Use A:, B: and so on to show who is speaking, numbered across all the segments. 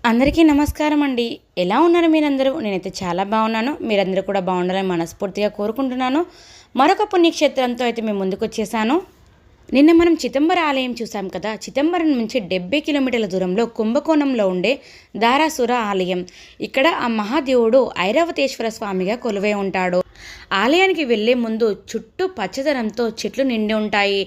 A: అందరికీ నమస్కారం అండి. ఎలా ఉన్నారు మీరందరూ? నేనైతే చాలా బాగున్నాను. మీరందరూ కూడా బాగుండాలని మనస్ఫూర్తిగా కోరుకుంటున్నాను. మరొక పుణ్యక్షేత్రంతో అయితే మేము ముందుకొచ్చేసాను. నిన్న మనం చిదంబర ఆలయం చూసాం కదా. చిదంబరం నుంచి 70 కిలోమీటర్ల దూరంలో కుంభకోణంలో ఉండే దారాసుర ఆలయం. ఇక్కడ ఆ మహాదేవుడు ఐరావతేశ్వర స్వామిగా కొలువై ఉంటాడు. ఆలయానికి వెళ్లే ముందు చుట్టూ పచ్చదనంతో చెట్లు నిండి ఉంటాయి.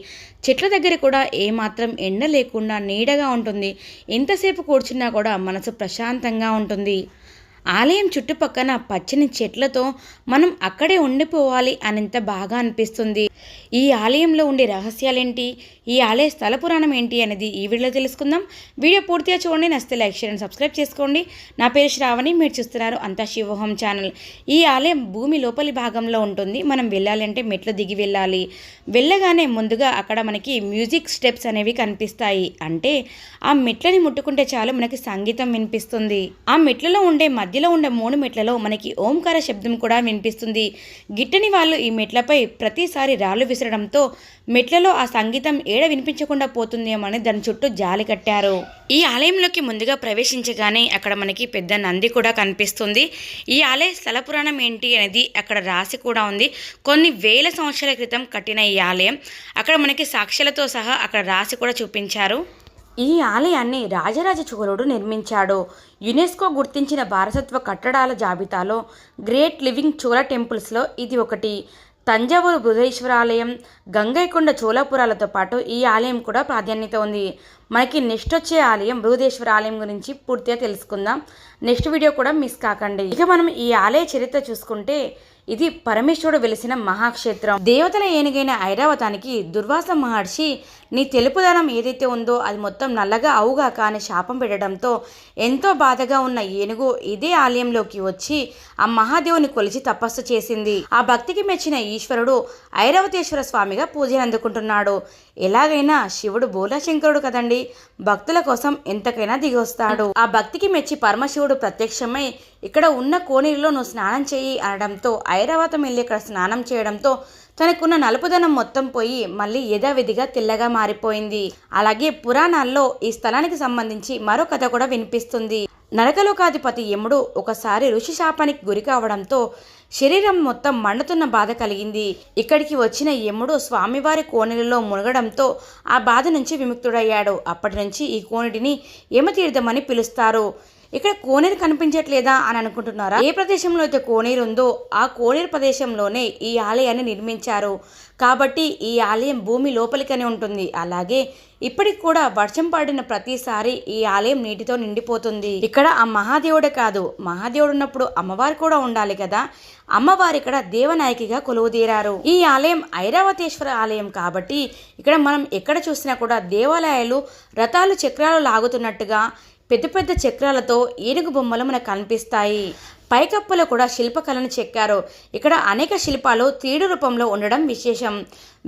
A: చెట్ల దగ్గర కూడా ఏమాత్రం ఎండ లేకుండా నీడగా ఉంటుంది. ఎంతసేపు కూర్చున్నా కూడా మనసు ప్రశాంతంగా ఉంటుంది. ఆలయం చుట్టుపక్కన పచ్చని చెట్లతో మనం అక్కడే ఉండిపోవాలి అనంత బాగా అనిపిస్తుంది. ఈ ఆలయంలో ఉండే రహస్యాలేంటి, ఈ ఆలయ స్థల పురాణం ఏంటి అనేది ఈ వీడియోలో తెలుసుకుందాం. వీడియో పూర్తిగా చూడండి. నచ్చితే లైక్ షేర్ అండ్ సబ్స్క్రైబ్ చేసుకోండి. నా పేరు శ్రావణి, మీరు చూస్తున్నారు అంతా శివోహం ఛానల్. ఈ ఆలయం భూమి లోపలి భాగంలో ఉంటుంది. మనం వెళ్ళాలంటే మెట్లు దిగి వెళ్ళాలి. వెళ్ళగానే ముందుగా అక్కడ మనకి మ్యూజిక్ స్టెప్స్ అనేవి కనిపిస్తాయి. అంటే ఆ మెట్లని ముట్టుకుంటే చాలు మనకి సంగీతం వినిపిస్తుంది. ఆ మెట్లలో ఉండే మధ్యలో ఉండే 3 మెట్లలో మనకి ఓంకార శబ్దం కూడా వినిపిస్తుంది. గిట్టని వాళ్ళు ఈ మెట్లపై ప్రతిసారి రాళ్ళు విసరడంతో మెట్లలో ఆ సంగీతం ఏడ వినిపించకుండా పోతుందేమని దాని చుట్టూ జాలి కట్టారు. ఈ ఆలయంలోకి ముందుగా ప్రవేశించగానే అక్కడ మనకి పెద్ద నంది కూడా కనిపిస్తుంది. ఈ ఆలయ స్థల పురాణం ఏంటి అనేది అక్కడ రాసి కూడా ఉంది. కొన్ని వేల సంవత్సరాల క్రితం కట్టిన ఈ ఆలయం అక్కడ మనకి సాక్ష్యాలతో సహా అక్కడ రాసి కూడా చూపించారు. ఈ ఆలయాన్ని రాజరాజ చోళుడు నిర్మించాడు. యునెస్కో గుర్తించిన వారసత్వ కట్టడాల జాబితాలో గ్రేట్ లివింగ్ చోళ టెంపుల్స్లో ఇది ఒకటి. తంజావూరు బృహదీశ్వర ఆలయం, గంగైకొండ చోళపురాలతో పాటు ఈ ఆలయం కూడా ప్రాధాన్యత ఉంది. మనకి నెక్స్ట్ వచ్చే ఆలయం బృహదేశ్వర ఆలయం గురించి పూర్తిగా తెలుసుకుందాం. నెక్స్ట్ వీడియో కూడా మిస్ కాకండి. ఇక మనం ఈ ఆలయ చరిత్ర చూసుకుంటే ఇది పరమేశ్వరుడు వెలిసిన మహాక్షేత్రం. దేవతల ఏనుగైన ఐరావతానికి దుర్వాస మహర్షి నీ తెలుపుదనం ఏదైతే ఉందో అది మొత్తం నల్లగా అవుగాక అని శాపం పెట్టడంతో ఎంతో బాధగా ఉన్న ఏనుగు ఇదే ఆలయంలోకి వచ్చి ఆ మహాదేవుని కొలిచి తపస్సు చేసింది. ఆ భక్తికి మెచ్చిన ఈశ్వరుడు ఐరావతేశ్వర స్వామిగా పూజలు అందుకుంటున్నాడు. ఎలాగైనా శివుడు బోలాశంకరుడు కదండి, భక్తుల కోసం ఎంతకైనా దిగొస్తాడు. ఆ భక్తికి మెచ్చి పరమశివుడు ప్రత్యక్షమై ఇక్కడ ఉన్న కోనేరులో నువ్వు స్నానం చేయి అనడంతో ఐరావతం వెళ్ళి ఇక్కడ స్నానం చేయడంతో తనకున్న నలుపుదనం మొత్తం పోయి మళ్ళీ యథావిధిగా తెల్లగా మారిపోయింది. అలాగే పురాణాల్లో ఈ స్థలానికి సంబంధించి మరో కథ కూడా వినిపిస్తుంది. నరకలోకాధిపతి యముడు ఒకసారి ఋషి శాపానికి గురి కావడంతో శరీరం మొత్తం మండుతున్న బాధ కలిగింది. ఇక్కడికి వచ్చిన యముడు స్వామివారి కోనేరులో మునగడంతో ఆ బాధ నుంచి విముక్తుడయ్యాడు. అప్పటి నుంచి ఈ కోనేటిని యమతీర్థమని పిలుస్తారు. ఇక్కడ కోనేరు కనిపించట్లేదా అని అనుకుంటున్నారా? ఏ ప్రదేశంలో అయితే కోనేరు ఉందో ఆ కోనేరు ప్రదేశంలోనే ఈ ఆలయాన్ని నిర్మించారు. కాబట్టి ఈ ఆలయం భూమి లోపలికనే ఉంటుంది. అలాగే ఇప్పటికి కూడా వర్షం పడిన ప్రతిసారి ఈ ఆలయం నీటితో నిండిపోతుంది. ఇక్కడ ఆ మహాదేవుడే కాదు, మహాదేవుడు ఉన్నప్పుడు అమ్మవారు కూడా ఉండాలి కదా. అమ్మవారు ఇక్కడ దేవనాయకిగా కొలువుదీరారు. ఈ ఆలయం ఐరావతేశ్వర ఆలయం కాబట్టి ఇక్కడ మనం ఎక్కడ చూసినా కూడా దేవాలయాలు రథాలు చక్రాలు లాగుతున్నట్టుగా పెద్ద పెద్ద చక్రాలతో ఏనుగు బొమ్మలు మనకు కనిపిస్తాయి. పైకప్పులో కూడా శిల్పకళను చెక్కారు. ఇక్కడ అనేక శిల్పాలు 3D రూపంలో ఉండడం విశేషం.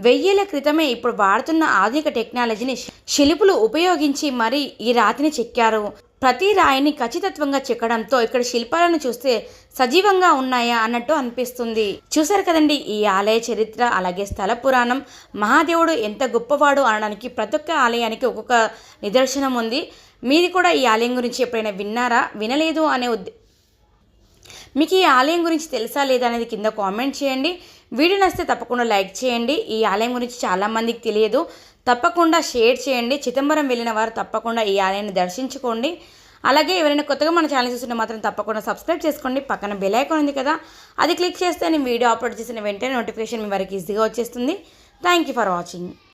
A: 1000 ఏళ్ల క్రితమే ఇప్పుడు వాడుతున్న ఆధునిక టెక్నాలజీని శిల్పులు ఉపయోగించి మరి ఈ రాతిని చెక్కారు. ప్రతి రాయిని ఖచ్చితత్వంగా చెక్కడంతో ఇక్కడ శిల్పాలను చూస్తే సజీవంగా ఉన్నాయా అన్నట్టు అనిపిస్తుంది. చూసారు కదండి ఈ ఆలయ చరిత్ర, అలాగే స్థల పురాణం. మహాదేవుడు ఎంత గొప్పవాడు అనడానికి ప్రతి ఒక్క ఆలయానికి ఒక్కొక్క నిదర్శనం ఉంది. మీరు కూడా ఈ ఆలయం గురించి ఎప్పుడైనా విన్నారా? వినలేదు అనే మీకు ఈ ఆలయం గురించి తెలుసా లేదా అనేది కింద కామెంట్ చేయండి. వీడియో నచ్చితే తప్పకుండా లైక్ చేయండి. ఈ ఆలయం గురించి చాలామందికి తెలియదు, తప్పకుండా షేర్ చేయండి. చిదంబరం వెళ్ళిన వారు తప్పకుండా ఈ ఆలయాన్ని దర్శించుకోండి. అలాగే ఎవరైనా కొత్తగా మన ఛానల్ చూస్తుంటే మాత్రం తప్పకుండా సబ్స్క్రైబ్ చేసుకోండి. పక్కన బెల్ ఐకాన్ ఉంది కదా, అది క్లిక్ చేస్తే నేను వీడియో అప్లోడ్ చేసిన వెంటనే నోటిఫికేషన్ మీ వరకు ఈజీగా వచ్చేస్తుంది. Thank you for watching.